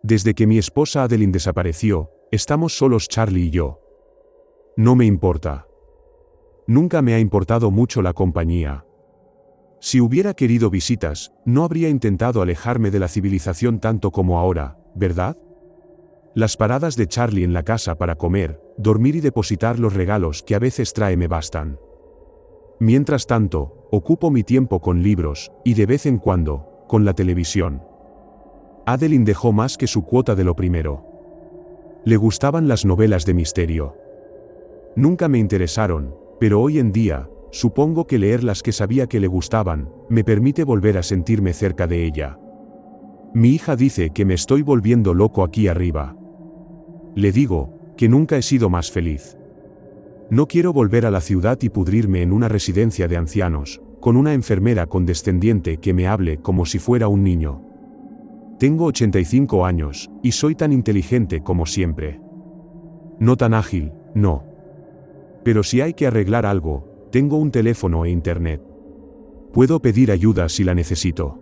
Desde que mi esposa Adeline desapareció, estamos solos Charlie y yo. No me importa. Nunca me ha importado mucho la compañía. Si hubiera querido visitas, no habría intentado alejarme de la civilización tanto como ahora, ¿verdad? Las paradas de Charlie en la casa para comer, dormir y depositar los regalos que a veces trae me bastan. Mientras tanto, ocupo mi tiempo con libros, y de vez en cuando, con la televisión. Adeline dejó más que su cuota de lo primero. Le gustaban las novelas de misterio. Nunca me interesaron, pero hoy en día, supongo que leer las que sabía que le gustaban, me permite volver a sentirme cerca de ella. Mi hija dice que me estoy volviendo loco aquí arriba. Le digo, que nunca he sido más feliz. No quiero volver a la ciudad y pudrirme en una residencia de ancianos, con una enfermera condescendiente que me hable como si fuera un niño. Tengo 85 años, y soy tan inteligente como siempre. No tan ágil, no. Pero si hay que arreglar algo, tengo un teléfono e internet. Puedo pedir ayuda si la necesito.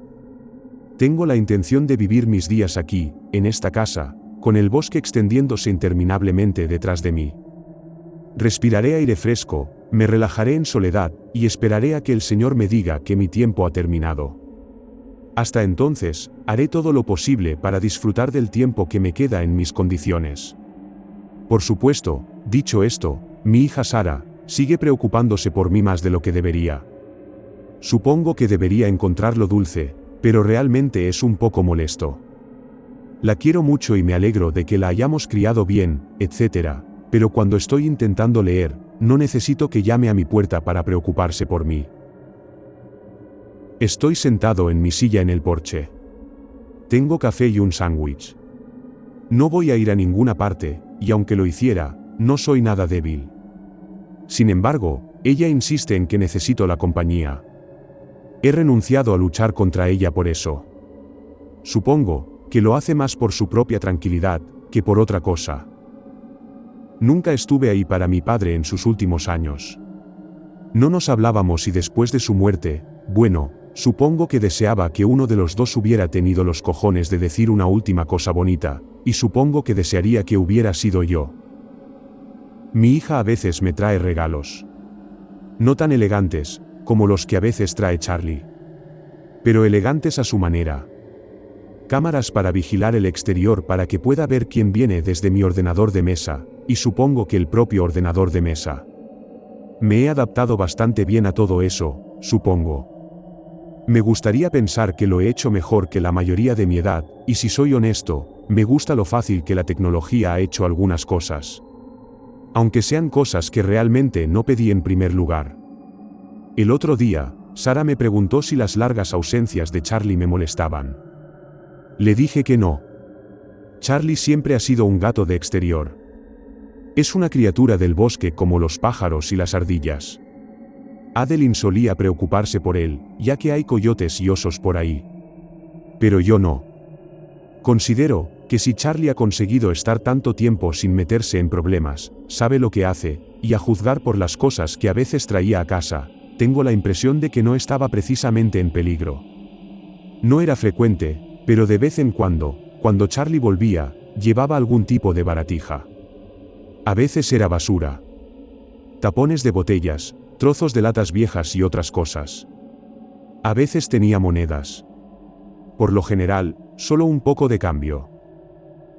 Tengo la intención de vivir mis días aquí, en esta casa, con el bosque extendiéndose interminablemente detrás de mí. Respiraré aire fresco, me relajaré en soledad, y esperaré a que el Señor me diga que mi tiempo ha terminado. Hasta entonces, haré todo lo posible para disfrutar del tiempo que me queda en mis condiciones. Por supuesto, dicho esto, mi hija Sara sigue preocupándose por mí más de lo que debería. Supongo que debería encontrarlo dulce, pero realmente es un poco molesto. La quiero mucho y me alegro de que la hayamos criado bien, etc., pero cuando estoy intentando leer, no necesito que llame a mi puerta para preocuparse por mí. Estoy sentado en mi silla en el porche. Tengo café y un sándwich. No voy a ir a ninguna parte, y aunque lo hiciera, no soy nada débil. Sin embargo, ella insiste en que necesito la compañía. He renunciado a luchar contra ella por eso. Supongo que lo hace más por su propia tranquilidad que por otra cosa. Nunca estuve ahí para mi padre en sus últimos años. No nos hablábamos y después de su muerte, bueno, supongo que deseaba que uno de los dos hubiera tenido los cojones de decir una última cosa bonita, y supongo que desearía que hubiera sido yo. Mi hija a veces me trae regalos. No tan elegantes, como los que a veces trae Charlie. Pero elegantes a su manera. Cámaras para vigilar el exterior para que pueda ver quién viene desde mi ordenador de mesa, y supongo que el propio ordenador de mesa. Me he adaptado bastante bien a todo eso, supongo. Me gustaría pensar que lo he hecho mejor que la mayoría de mi edad, y si soy honesto, me gusta lo fácil que la tecnología ha hecho algunas cosas. Aunque sean cosas que realmente no pedí en primer lugar. El otro día, Sara me preguntó si las largas ausencias de Charlie me molestaban. Le dije que no. Charlie siempre ha sido un gato de exterior. Es una criatura del bosque como los pájaros y las ardillas. Adeline solía preocuparse por él, ya que hay coyotes y osos por ahí. Pero yo no. Considero que si Charlie ha conseguido estar tanto tiempo sin meterse en problemas, sabe lo que hace, y a juzgar por las cosas que a veces traía a casa, tengo la impresión de que no estaba precisamente en peligro. No era frecuente, pero de vez en cuando Charlie volvía, llevaba algún tipo de baratija. A veces era basura. Tapones de botellas, trozos de latas viejas y otras cosas. A veces tenía monedas. Por lo general, solo un poco de cambio.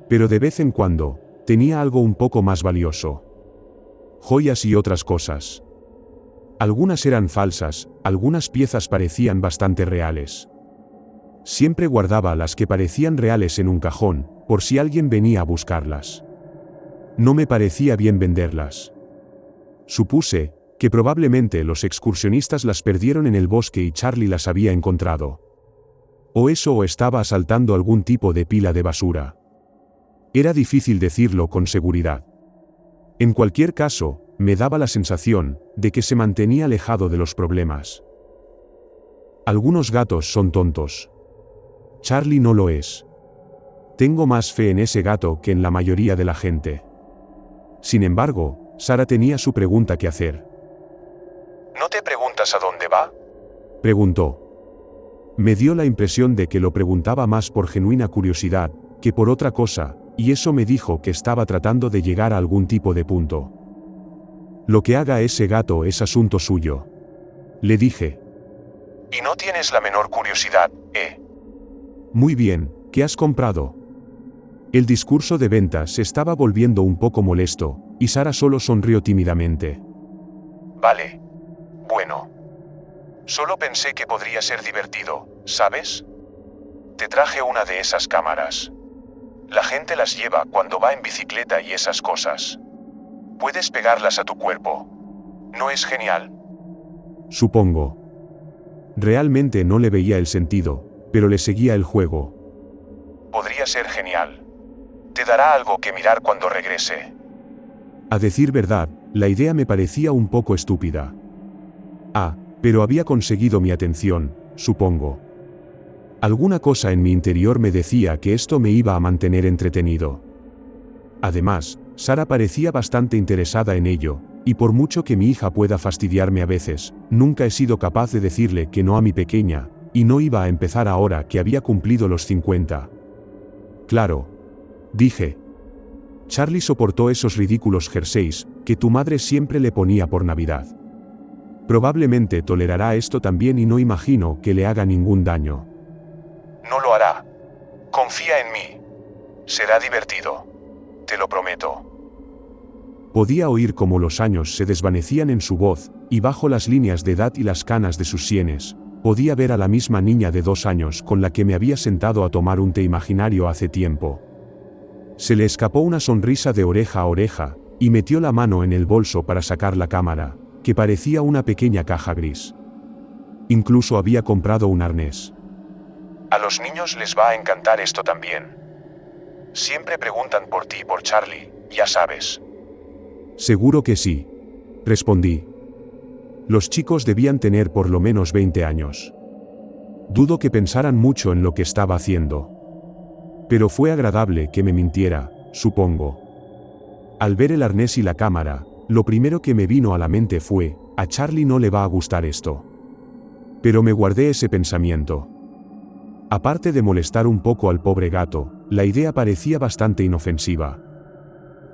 Pero de vez en cuando, tenía algo un poco más valioso. Joyas y otras cosas. Algunas eran falsas, algunas piezas parecían bastante reales. Siempre guardaba las que parecían reales en un cajón, por si alguien venía a buscarlas. No me parecía bien venderlas. Supuse que probablemente los excursionistas las perdieron en el bosque y Charlie las había encontrado. O eso o estaba asaltando algún tipo de pila de basura. Era difícil decirlo con seguridad. En cualquier caso, me daba la sensación de que se mantenía alejado de los problemas. Algunos gatos son tontos. Charlie no lo es. Tengo más fe en ese gato que en la mayoría de la gente. Sin embargo, Sara tenía su pregunta que hacer. ¿No te preguntas a dónde va? Preguntó. Me dio la impresión de que lo preguntaba más por genuina curiosidad, que por otra cosa, y eso me dijo que estaba tratando de llegar a algún tipo de punto. Lo que haga ese gato es asunto suyo. Le dije. Y no tienes la menor curiosidad, ¿eh? Muy bien, ¿qué has comprado? El discurso de ventas se estaba volviendo un poco molesto, y Sara solo sonrió tímidamente. Vale. Bueno. Solo pensé que podría ser divertido, ¿sabes? Te traje una de esas cámaras. La gente las lleva cuando va en bicicleta y esas cosas. Puedes pegarlas a tu cuerpo. ¿No es genial? Supongo. Realmente no le veía el sentido, pero le seguía el juego. Podría ser genial. Te dará algo que mirar cuando regrese. A decir verdad, la idea me parecía un poco estúpida. Pero había conseguido mi atención, supongo. Alguna cosa en mi interior me decía que esto me iba a mantener entretenido. Además, Sara parecía bastante interesada en ello, y por mucho que mi hija pueda fastidiarme a veces, nunca he sido capaz de decirle que no a mi pequeña, y no iba a empezar ahora que había cumplido los 50. Claro. Dije. Charlie soportó esos ridículos jerseys que tu madre siempre le ponía por Navidad. Probablemente tolerará esto también y no imagino que le haga ningún daño. No lo hará. Confía en mí. Será divertido. Te lo prometo. Podía oír cómo los años se desvanecían en su voz, y bajo las líneas de edad y las canas de sus sienes, podía ver a la misma niña de 2 años con la que me había sentado a tomar un té imaginario hace tiempo. Se le escapó una sonrisa de oreja a oreja, y metió la mano en el bolso para sacar la cámara, que parecía una pequeña caja gris. Incluso había comprado un arnés. A los niños les va a encantar esto también. Siempre preguntan por ti y por Charlie, ya sabes. Seguro que sí. Respondí. Los chicos debían tener por lo menos 20 años. Dudo que pensaran mucho en lo que estaba haciendo. Pero fue agradable que me mintiera, supongo. Al ver el arnés y la cámara, lo primero que me vino a la mente fue, a Charlie no le va a gustar esto. Pero me guardé ese pensamiento. Aparte de molestar un poco al pobre gato, la idea parecía bastante inofensiva.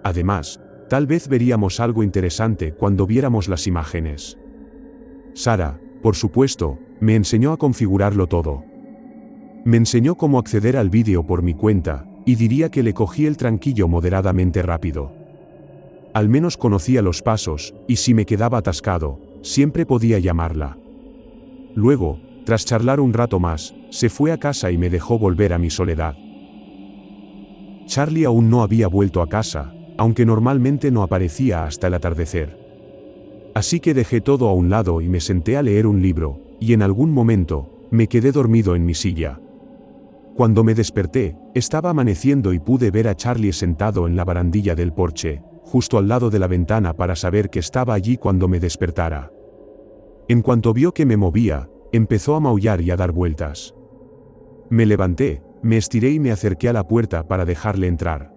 Además, tal vez veríamos algo interesante cuando viéramos las imágenes. Sara, por supuesto, me enseñó a configurarlo todo. Me enseñó cómo acceder al vídeo por mi cuenta, y diría que le cogí el tranquillo moderadamente rápido. Al menos conocía los pasos, y si me quedaba atascado, siempre podía llamarla. Luego, tras charlar un rato más, se fue a casa y me dejó volver a mi soledad. Charlie aún no había vuelto a casa, aunque normalmente no aparecía hasta el atardecer. Así que dejé todo a un lado y me senté a leer un libro, y en algún momento, me quedé dormido en mi silla. Cuando me desperté, estaba amaneciendo y pude ver a Charlie sentado en la barandilla del porche, justo al lado de la ventana para saber que estaba allí cuando me despertara. En cuanto vio que me movía, empezó a maullar y a dar vueltas. Me levanté, me estiré y me acerqué a la puerta para dejarle entrar.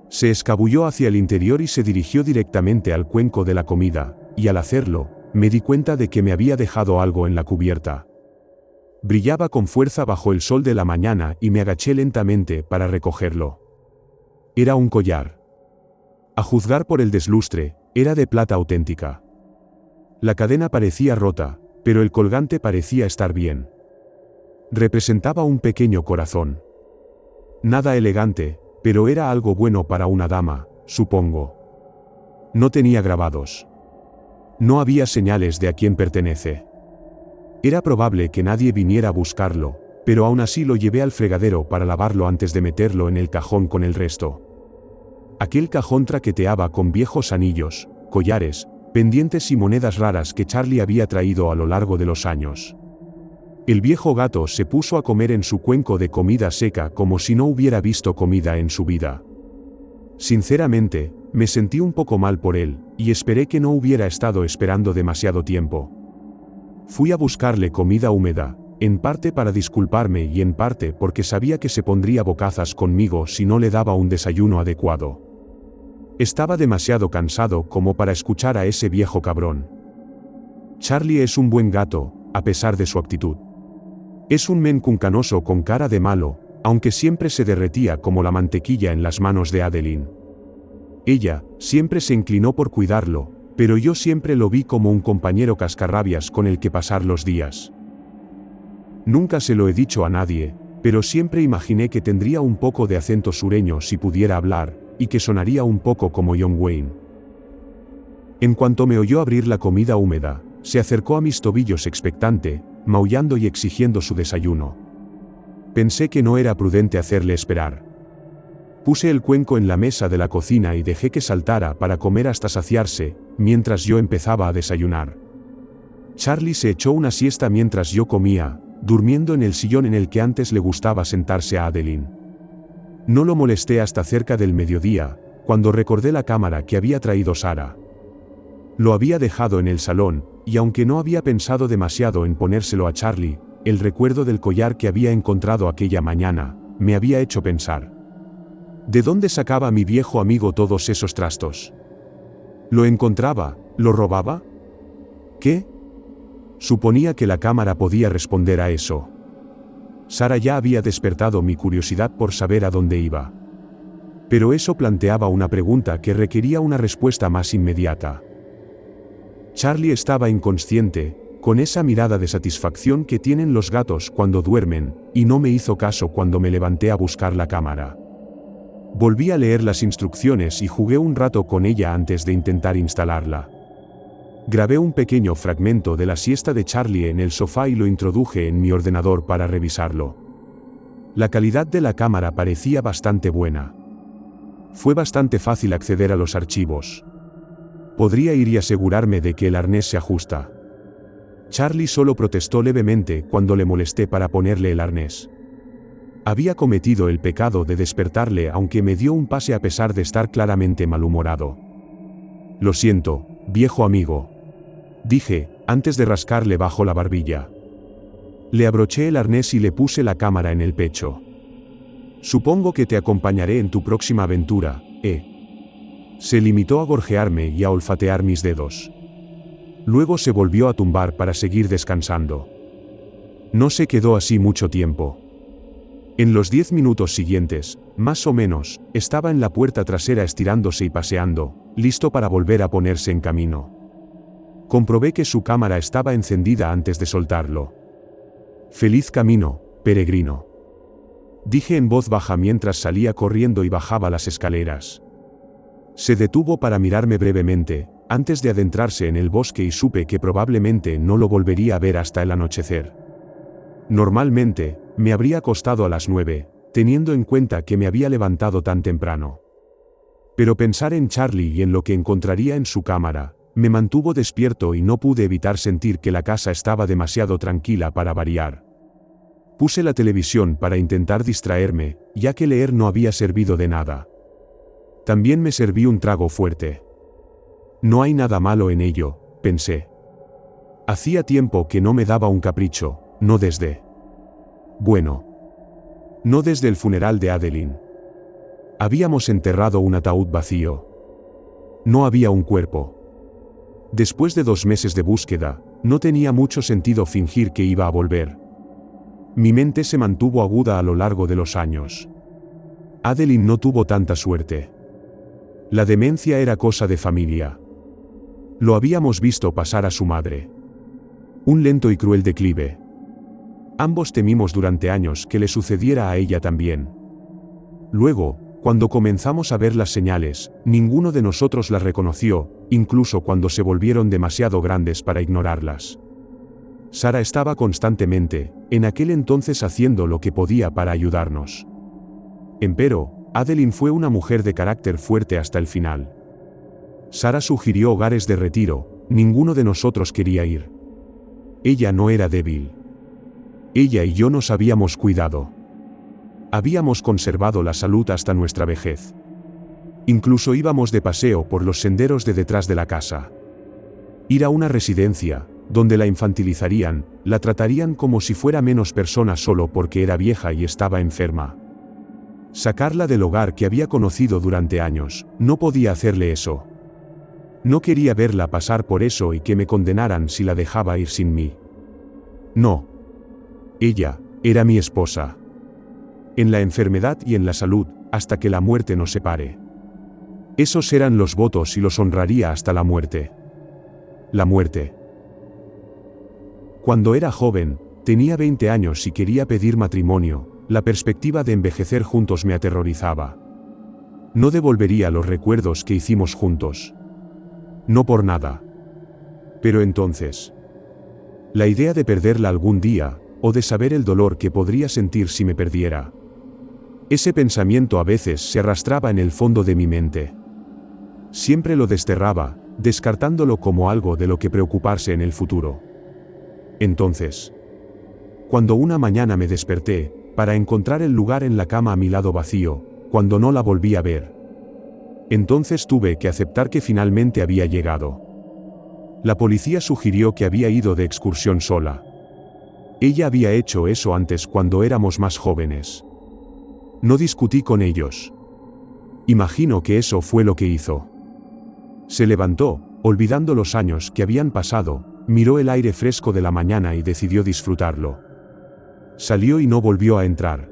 Se escabulló hacia el interior y se dirigió directamente al cuenco de la comida, y al hacerlo, me di cuenta de que me había dejado algo en la cubierta. Brillaba con fuerza bajo el sol de la mañana y me agaché lentamente para recogerlo. Era un collar. A juzgar por el deslustre, era de plata auténtica. La cadena parecía rota, pero el colgante parecía estar bien. Representaba un pequeño corazón. Nada elegante, pero era algo bueno para una dama, supongo. No tenía grabados. No había señales de a quién pertenece. Era probable que nadie viniera a buscarlo, pero aún así lo llevé al fregadero para lavarlo antes de meterlo en el cajón con el resto. Aquel cajón traqueteaba con viejos anillos, collares, pendientes y monedas raras que Charlie había traído a lo largo de los años. El viejo gato se puso a comer en su cuenco de comida seca como si no hubiera visto comida en su vida. Sinceramente, me sentí un poco mal por él, y esperé que no hubiera estado esperando demasiado tiempo. Fui a buscarle comida húmeda, en parte para disculparme y en parte porque sabía que se pondría bocazas conmigo si no le daba un desayuno adecuado. Estaba demasiado cansado como para escuchar a ese viejo cabrón. Charlie es un buen gato, a pesar de su actitud. Es un Maine Coon canoso con cara de malo, aunque siempre se derretía como la mantequilla en las manos de Adeline. Ella siempre se inclinó por cuidarlo, pero yo siempre lo vi como un compañero cascarrabias con el que pasar los días. Nunca se lo he dicho a nadie, pero siempre imaginé que tendría un poco de acento sureño si pudiera hablar, y que sonaría un poco como John Wayne. En cuanto me oyó abrir la comida húmeda, se acercó a mis tobillos expectante, maullando y exigiendo su desayuno. Pensé que no era prudente hacerle esperar. Puse el cuenco en la mesa de la cocina y dejé que saltara para comer hasta saciarse, mientras yo empezaba a desayunar. Charlie se echó una siesta mientras yo comía, durmiendo en el sillón en el que antes le gustaba sentarse a Adeline. No lo molesté hasta cerca del mediodía, cuando recordé la cámara que había traído Sara. Lo había dejado en el salón, y aunque no había pensado demasiado en ponérselo a Charlie, el recuerdo del collar que había encontrado aquella mañana, me había hecho pensar. ¿De dónde sacaba mi viejo amigo todos esos trastos? ¿Lo encontraba? ¿Lo robaba? ¿Qué? Suponía que la cámara podía responder a eso. Sara ya había despertado mi curiosidad por saber a dónde iba. Pero eso planteaba una pregunta que requería una respuesta más inmediata. Charlie estaba inconsciente, con esa mirada de satisfacción que tienen los gatos cuando duermen, y no me hizo caso cuando me levanté a buscar la cámara. Volví a leer las instrucciones y jugué un rato con ella antes de intentar instalarla. Grabé un pequeño fragmento de la siesta de Charlie en el sofá y lo introduje en mi ordenador para revisarlo. La calidad de la cámara parecía bastante buena. Fue bastante fácil acceder a los archivos. Podría ir y asegurarme de que el arnés se ajusta. Charlie solo protestó levemente cuando le molesté para ponerle el arnés. Había cometido el pecado de despertarle, aunque me dio un pase a pesar de estar claramente malhumorado. «Lo siento, viejo amigo», dije, antes de rascarle bajo la barbilla. Le abroché el arnés y le puse la cámara en el pecho. «Supongo que te acompañaré en tu próxima aventura, ¿eh?» Se limitó a gorjearme y a olfatear mis dedos. Luego se volvió a tumbar para seguir descansando. No se quedó así mucho tiempo. En los 10 minutos siguientes, más o menos, estaba en la puerta trasera estirándose y paseando, listo para volver a ponerse en camino. Comprobé que su cámara estaba encendida antes de soltarlo. «Feliz camino, peregrino», dije en voz baja mientras salía corriendo y bajaba las escaleras. Se detuvo para mirarme brevemente, antes de adentrarse en el bosque, y supe que probablemente no lo volvería a ver hasta el anochecer. Normalmente, me habría acostado a las 9, teniendo en cuenta que me había levantado tan temprano. Pero pensar en Charlie y en lo que encontraría en su cámara, me mantuvo despierto y no pude evitar sentir que la casa estaba demasiado tranquila para variar. Puse la televisión para intentar distraerme, ya que leer no había servido de nada. También me serví un trago fuerte. No hay nada malo en ello, pensé. Hacía tiempo que no me daba un capricho, no desde... Bueno, no desde el funeral de Adeline. Habíamos enterrado un ataúd vacío. No había un cuerpo. Después de 2 meses de búsqueda, no tenía mucho sentido fingir que iba a volver. Mi mente se mantuvo aguda a lo largo de los años. Adeline no tuvo tanta suerte. La demencia era cosa de familia. Lo habíamos visto pasar a su madre. Un lento y cruel declive. Ambos temimos durante años que le sucediera a ella también. Luego, cuando comenzamos a ver las señales, ninguno de nosotros las reconoció, incluso cuando se volvieron demasiado grandes para ignorarlas. Sara estaba constantemente, en aquel entonces, haciendo lo que podía para ayudarnos. Empero, Adeline fue una mujer de carácter fuerte hasta el final. Sara sugirió hogares de retiro, ninguno de nosotros quería ir. Ella no era débil. Ella y yo nos habíamos cuidado. Habíamos conservado la salud hasta nuestra vejez. Incluso íbamos de paseo por los senderos de detrás de la casa. Ir a una residencia, donde la infantilizarían, la tratarían como si fuera menos persona solo porque era vieja y estaba enferma. Sacarla del hogar que había conocido durante años, no podía hacerle eso. No quería verla pasar por eso y que me condenaran si la dejaba ir sin mí. No. Ella era mi esposa. en la enfermedad y en la salud, hasta que la muerte nos separe. Esos eran los votos y los honraría hasta la muerte. La muerte. Cuando era joven, tenía 20 años y quería pedir matrimonio, la perspectiva de envejecer juntos me aterrorizaba. No devolvería los recuerdos que hicimos juntos. No por nada. Pero entonces, la idea de perderla algún día, o de saber el dolor que podría sentir si me perdiera. Ese pensamiento a veces se arrastraba en el fondo de mi mente. Siempre lo desterraba, descartándolo como algo de lo que preocuparse en el futuro. Entonces, cuando una mañana me desperté, para encontrar el lugar en la cama a mi lado vacío, cuando no la volví a ver, entonces tuve que aceptar que finalmente había llegado. La policía sugirió que había ido de excursión sola. Ella había hecho eso antes cuando éramos más jóvenes. No discutí con ellos. Imagino que eso fue lo que hizo. Se levantó, olvidando los años que habían pasado, miró el aire fresco de la mañana y decidió disfrutarlo. Salió y no volvió a entrar.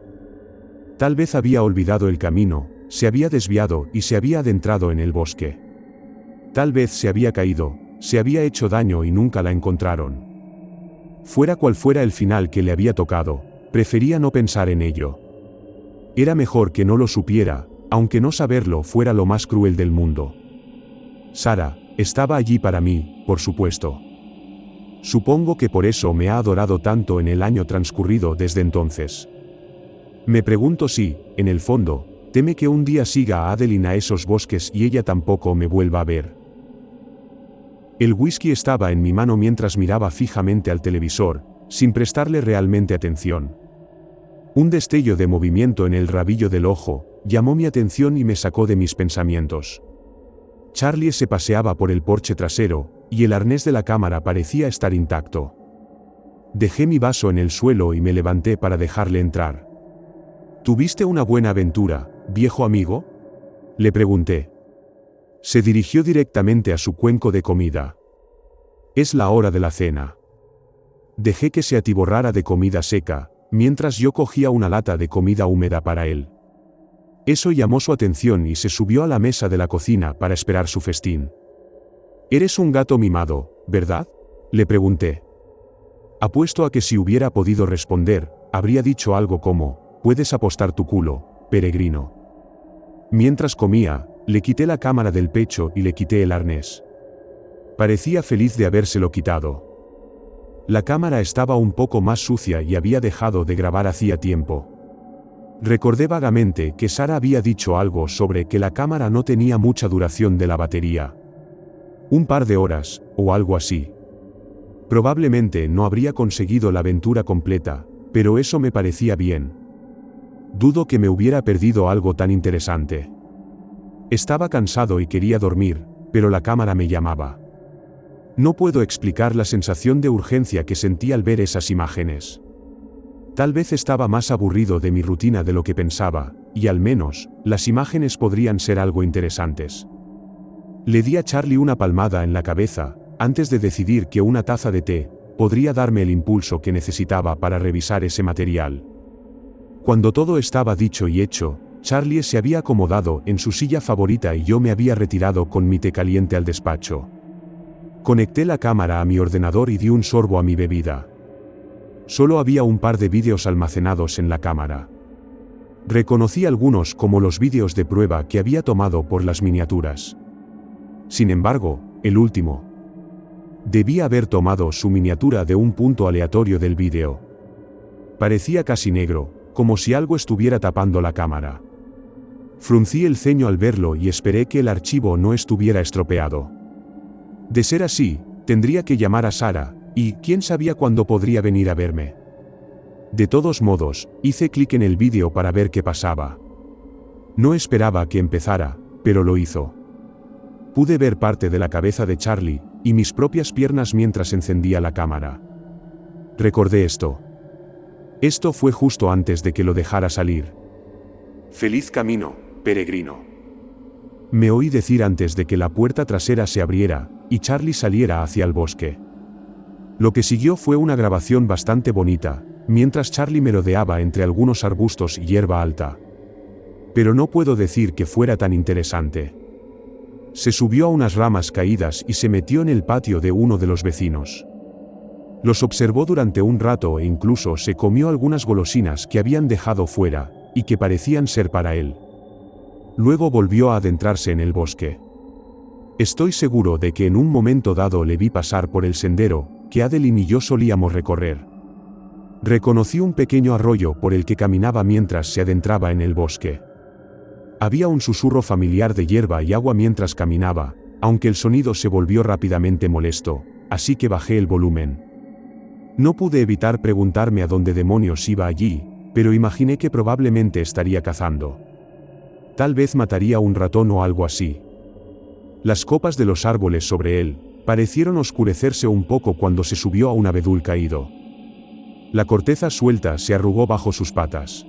Tal vez había olvidado el camino, se había desviado y se había adentrado en el bosque. Tal vez se había caído, se había hecho daño y nunca la encontraron. Fuera cual fuera el final que le había tocado, prefería no pensar en ello. Era mejor que no lo supiera, aunque no saberlo fuera lo más cruel del mundo. Sara estaba allí para mí, por supuesto. Supongo que por eso me ha adorado tanto en el año transcurrido desde entonces. Me pregunto si, en el fondo, teme que un día siga a Adeline a esos bosques y ella tampoco me vuelva a ver. El whisky estaba en mi mano mientras miraba fijamente al televisor, sin prestarle realmente atención. Un destello de movimiento en el rabillo del ojo llamó mi atención y me sacó de mis pensamientos. Charlie se paseaba por el porche trasero, y el arnés de la cámara parecía estar intacto. Dejé mi vaso en el suelo y me levanté para dejarle entrar. ¿Tuviste una buena aventura, viejo amigo?, le pregunté. Se dirigió directamente a su cuenco de comida. Es la hora de la cena. Dejé que se atiborrara de comida seca, mientras yo cogía una lata de comida húmeda para él. Eso llamó su atención y se subió a la mesa de la cocina para esperar su festín. «Eres un gato mimado, ¿verdad?», le pregunté. Apuesto a que si hubiera podido responder, habría dicho algo como, «Puedes apostar tu culo, peregrino». Mientras comía, le quité la cámara del pecho y le quité el arnés. Parecía feliz de habérselo quitado. La cámara estaba un poco más sucia y había dejado de grabar hacía tiempo. Recordé vagamente que Sara había dicho algo sobre que la cámara no tenía mucha duración de la batería. Un par de horas, o algo así. Probablemente no habría conseguido la aventura completa, pero eso me parecía bien. Dudo que me hubiera perdido algo tan interesante. Estaba cansado y quería dormir, pero la cámara me llamaba. No puedo explicar la sensación de urgencia que sentí al ver esas imágenes. Tal vez estaba más aburrido de mi rutina de lo que pensaba, y al menos, las imágenes podrían ser algo interesantes. Le di a Charlie una palmada en la cabeza, antes de decidir que una taza de té podría darme el impulso que necesitaba para revisar ese material. Cuando todo estaba dicho y hecho, Charlie se había acomodado en su silla favorita y yo me había retirado con mi té caliente al despacho. Conecté la cámara a mi ordenador y di un sorbo a mi bebida. Solo había un par de vídeos almacenados en la cámara. Reconocí algunos como los vídeos de prueba que había tomado por las miniaturas. Sin embargo, el último. Debía haber tomado su miniatura de un punto aleatorio del vídeo. Parecía casi negro, como si algo estuviera tapando la cámara. Fruncí el ceño al verlo y esperé que el archivo no estuviera estropeado. De ser así, tendría que llamar a Sara, y quién sabía cuándo podría venir a verme. De todos modos, hice clic en el vídeo para ver qué pasaba. No esperaba que empezara, pero lo hizo. Pude ver parte de la cabeza de Charlie, y mis propias piernas mientras encendía la cámara. Recordé esto. Esto fue justo antes de que lo dejara salir. «Feliz camino, peregrino», me oí decir antes de que la puerta trasera se abriera, y Charlie saliera hacia el bosque. Lo que siguió fue una grabación bastante bonita, mientras Charlie merodeaba entre algunos arbustos y hierba alta. Pero no puedo decir que fuera tan interesante. Se subió a unas ramas caídas y se metió en el patio de uno de los vecinos. Los observó durante un rato e incluso se comió algunas golosinas que habían dejado fuera, y que parecían ser para él. Luego volvió a adentrarse en el bosque. Estoy seguro de que en un momento dado le vi pasar por el sendero que Adel y yo solíamos recorrer. Reconocí un pequeño arroyo por el que caminaba mientras se adentraba en el bosque. Había un susurro familiar de hierba y agua mientras caminaba, aunque el sonido se volvió rápidamente molesto, así que bajé el volumen. No pude evitar preguntarme a dónde demonios iba allí, pero imaginé que probablemente estaría cazando. Tal vez mataría a un ratón o algo así. Las copas de los árboles sobre él parecieron oscurecerse un poco cuando se subió a un abedul caído. La corteza suelta se arrugó bajo sus patas.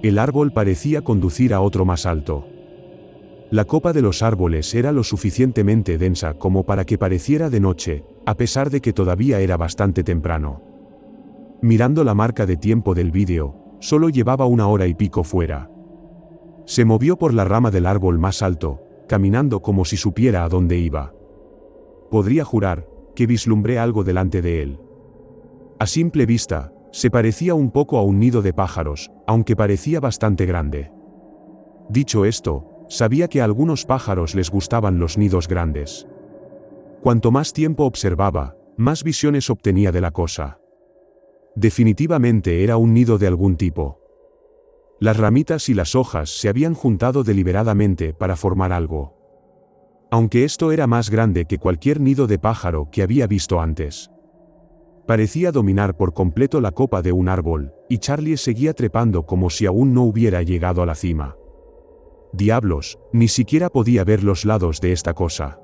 El árbol parecía conducir a otro más alto. La copa de los árboles era lo suficientemente densa como para que pareciera de noche, a pesar de que todavía era bastante temprano. Mirando la marca de tiempo del vídeo, solo llevaba 1 hora y pico fuera. Se movió por la rama del árbol más alto, caminando como si supiera a dónde iba. Podría jurar que vislumbré algo delante de él. A simple vista, se parecía un poco a un nido de pájaros, aunque parecía bastante grande. Dicho esto, sabía que a algunos pájaros les gustaban los nidos grandes. Cuanto más tiempo observaba, más visiones obtenía de la cosa. Definitivamente era un nido de algún tipo. Las ramitas y las hojas se habían juntado deliberadamente para formar algo. Aunque esto era más grande que cualquier nido de pájaro que había visto antes. Parecía dominar por completo la copa de un árbol, y Charlie seguía trepando como si aún no hubiera llegado a la cima. Diablos, ni siquiera podía ver los lados de esta cosa.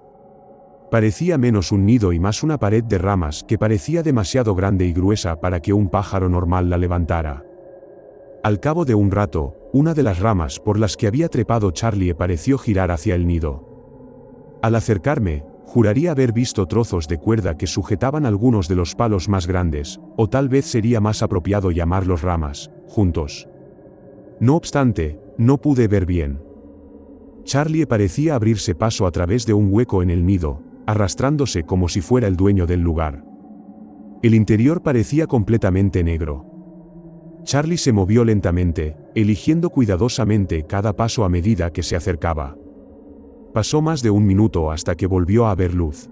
Parecía menos un nido y más una pared de ramas que parecía demasiado grande y gruesa para que un pájaro normal la levantara. Al cabo de un rato, una de las ramas por las que había trepado Charlie pareció girar hacia el nido. Al acercarme, juraría haber visto trozos de cuerda que sujetaban algunos de los palos más grandes, o tal vez sería más apropiado llamarlos ramas, juntos. No obstante, no pude ver bien. Charlie parecía abrirse paso a través de un hueco en el nido, arrastrándose como si fuera el dueño del lugar. El interior parecía completamente negro. Charlie se movió lentamente, eligiendo cuidadosamente cada paso a medida que se acercaba. Pasó más de 1 minuto hasta que volvió a ver luz.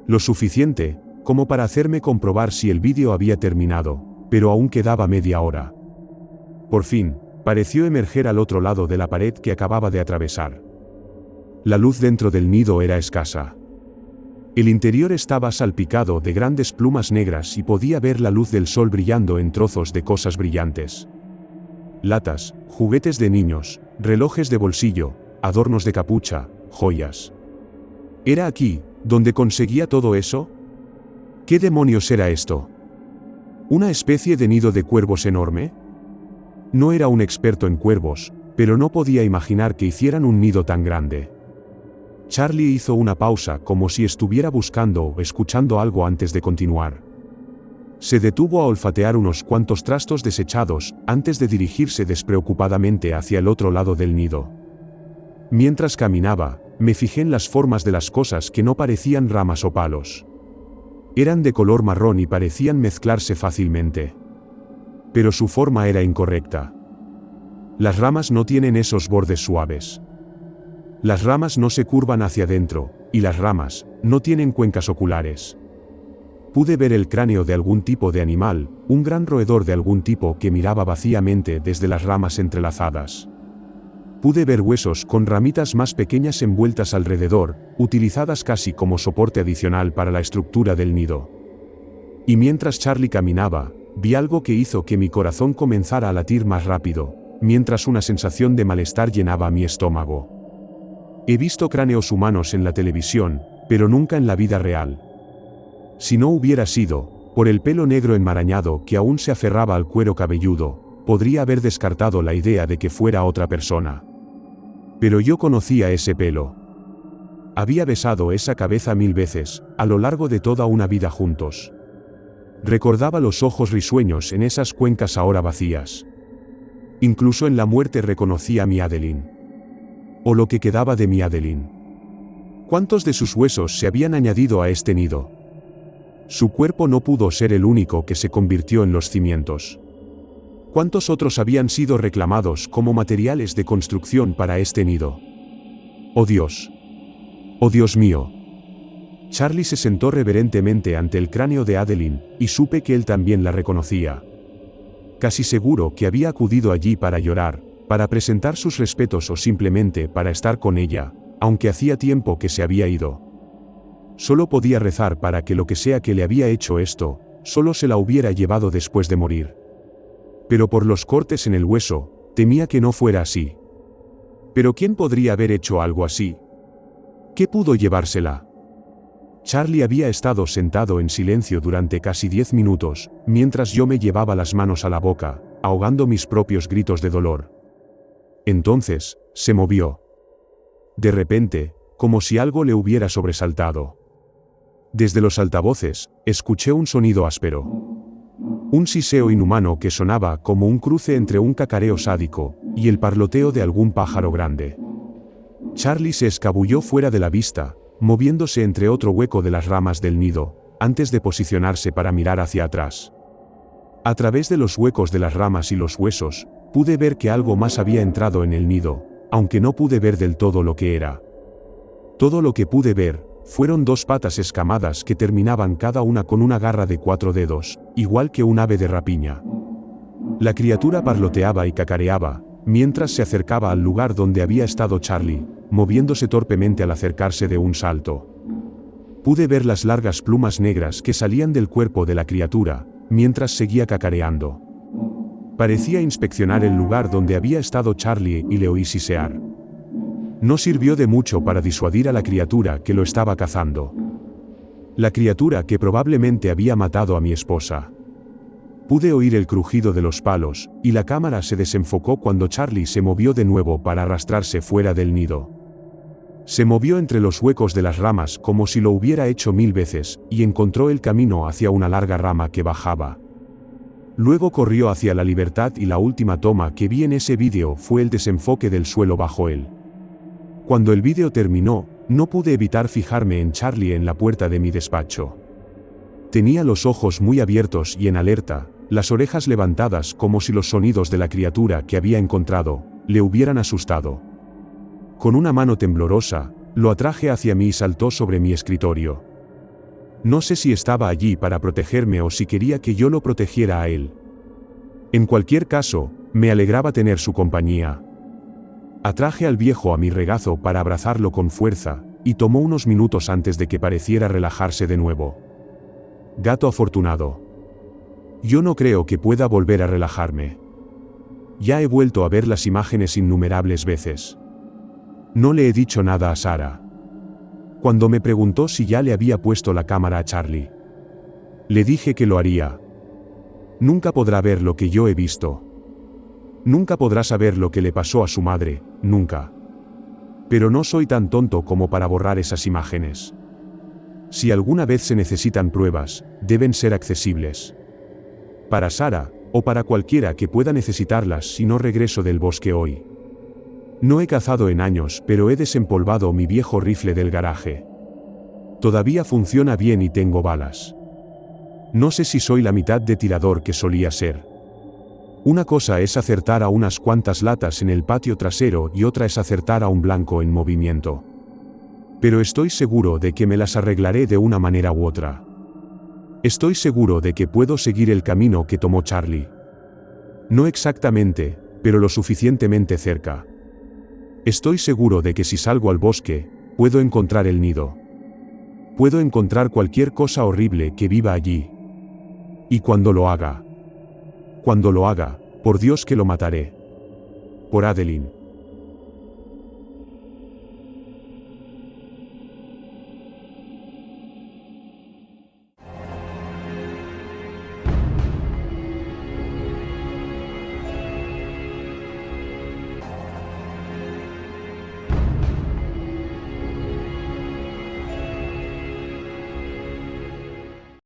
Lo suficiente, como para hacerme comprobar si el vídeo había terminado, pero aún quedaba media hora. Por fin, pareció emerger al otro lado de la pared que acababa de atravesar. La luz dentro del nido era escasa. El interior estaba salpicado de grandes plumas negras y podía ver la luz del sol brillando en trozos de cosas brillantes. Latas, juguetes de niños, relojes de bolsillo, adornos de capucha, joyas. ¿Era aquí, donde conseguía todo eso? ¿Qué demonios era esto? ¿Una especie de nido de cuervos enorme? No era un experto en cuervos, pero no podía imaginar que hicieran un nido tan grande. Charlie hizo una pausa como si estuviera buscando o escuchando algo antes de continuar. Se detuvo a olfatear unos cuantos trastos desechados antes de dirigirse despreocupadamente hacia el otro lado del nido. Mientras caminaba, me fijé en las formas de las cosas que no parecían ramas o palos. Eran de color marrón y parecían mezclarse fácilmente. Pero su forma era incorrecta. Las ramas no tienen esos bordes suaves. Las ramas no se curvan hacia adentro, y las ramas no tienen cuencas oculares. Pude ver el cráneo de algún tipo de animal, un gran roedor de algún tipo que miraba vacíamente desde las ramas entrelazadas. Pude ver huesos con ramitas más pequeñas envueltas alrededor, utilizadas casi como soporte adicional para la estructura del nido. Y mientras Charlie caminaba, vi algo que hizo que mi corazón comenzara a latir más rápido, mientras una sensación de malestar llenaba mi estómago. He visto cráneos humanos en la televisión, pero nunca en la vida real. Si no hubiera sido por el pelo negro enmarañado que aún se aferraba al cuero cabelludo, podría haber descartado la idea de que fuera otra persona. Pero yo conocía ese pelo. Había besado esa cabeza 1000 veces, a lo largo de toda una vida juntos. Recordaba los ojos risueños en esas cuencas ahora vacías. Incluso en la muerte reconocí a mi Adeline. O lo que quedaba de mi Adeline. ¿Cuántos de sus huesos se habían añadido a este nido? Su cuerpo no pudo ser el único que se convirtió en los cimientos. ¿Cuántos otros habían sido reclamados como materiales de construcción para este nido? ¡Oh Dios! ¡Oh Dios mío! Charlie se sentó reverentemente ante el cráneo de Adeline, y supe que él también la reconocía. Casi seguro que había acudido allí para llorar, para presentar sus respetos o simplemente para estar con ella, aunque hacía tiempo que se había ido. Solo podía rezar para que lo que sea que le había hecho esto, solo se la hubiera llevado después de morir. Pero por los cortes en el hueso, temía que no fuera así. ¿Pero quién podría haber hecho algo así? ¿Qué pudo llevársela? Charlie había estado sentado en silencio durante casi 10 minutos, mientras yo me llevaba las manos a la boca, ahogando mis propios gritos de dolor. Entonces, se movió. De repente, como si algo le hubiera sobresaltado. Desde los altavoces, escuché un sonido áspero. Un siseo inhumano que sonaba como un cruce entre un cacareo sádico y el parloteo de algún pájaro grande. Charlie se escabulló fuera de la vista, moviéndose entre otro hueco de las ramas del nido, antes de posicionarse para mirar hacia atrás. A través de los huecos de las ramas y los huesos, pude ver que algo más había entrado en el nido, aunque no pude ver del todo lo que era. Todo lo que pude ver fueron 2 patas escamadas que terminaban cada una con una garra de 4 dedos, igual que un ave de rapiña. La criatura parloteaba y cacareaba, mientras se acercaba al lugar donde había estado Charlie, moviéndose torpemente al acercarse de un salto. Pude ver las largas plumas negras que salían del cuerpo de la criatura, mientras seguía cacareando. Parecía inspeccionar el lugar donde había estado Charlie y le oí sisear. No sirvió de mucho para disuadir a la criatura que lo estaba cazando. La criatura que probablemente había matado a mi esposa. Pude oír el crujido de los palos, y la cámara se desenfocó cuando Charlie se movió de nuevo para arrastrarse fuera del nido. Se movió entre los huecos de las ramas como si lo hubiera hecho 1000 veces, y encontró el camino hacia una larga rama que bajaba. Luego corrió hacia la libertad y la última toma que vi en ese vídeo fue el desenfoque del suelo bajo él. Cuando el vídeo terminó, no pude evitar fijarme en Charlie en la puerta de mi despacho. Tenía los ojos muy abiertos y en alerta, las orejas levantadas como si los sonidos de la criatura que había encontrado le hubieran asustado. Con una mano temblorosa, lo atraje hacia mí y saltó sobre mi escritorio. No sé si estaba allí para protegerme o si quería que yo lo protegiera a él. En cualquier caso, me alegraba tener su compañía. Atraje al viejo a mi regazo para abrazarlo con fuerza, y tomó unos minutos antes de que pareciera relajarse de nuevo. Gato afortunado. Yo no creo que pueda volver a relajarme. Ya he vuelto a ver las imágenes innumerables veces. No le he dicho nada a Sarah. Cuando me preguntó si ya le había puesto la cámara a Charlie, le dije que lo haría. Nunca podrá ver lo que yo he visto. Nunca podrá saber lo que le pasó a su madre, nunca. Pero no soy tan tonto como para borrar esas imágenes. Si alguna vez se necesitan pruebas, deben ser accesibles. Para Sarah, o para cualquiera que pueda necesitarlas si no regreso del bosque hoy. No he cazado en años, pero he desempolvado mi viejo rifle del garaje. Todavía funciona bien y tengo balas. No sé si soy la mitad de tirador que solía ser. Una cosa es acertar a unas cuantas latas en el patio trasero y otra es acertar a un blanco en movimiento. Pero estoy seguro de que me las arreglaré de una manera u otra. Estoy seguro de que puedo seguir el camino que tomó Charlie. No exactamente, pero lo suficientemente cerca. Estoy seguro de que si salgo al bosque, puedo encontrar el nido. Puedo encontrar cualquier cosa horrible que viva allí. Y cuando lo haga, por Dios que lo mataré. Por Adeline.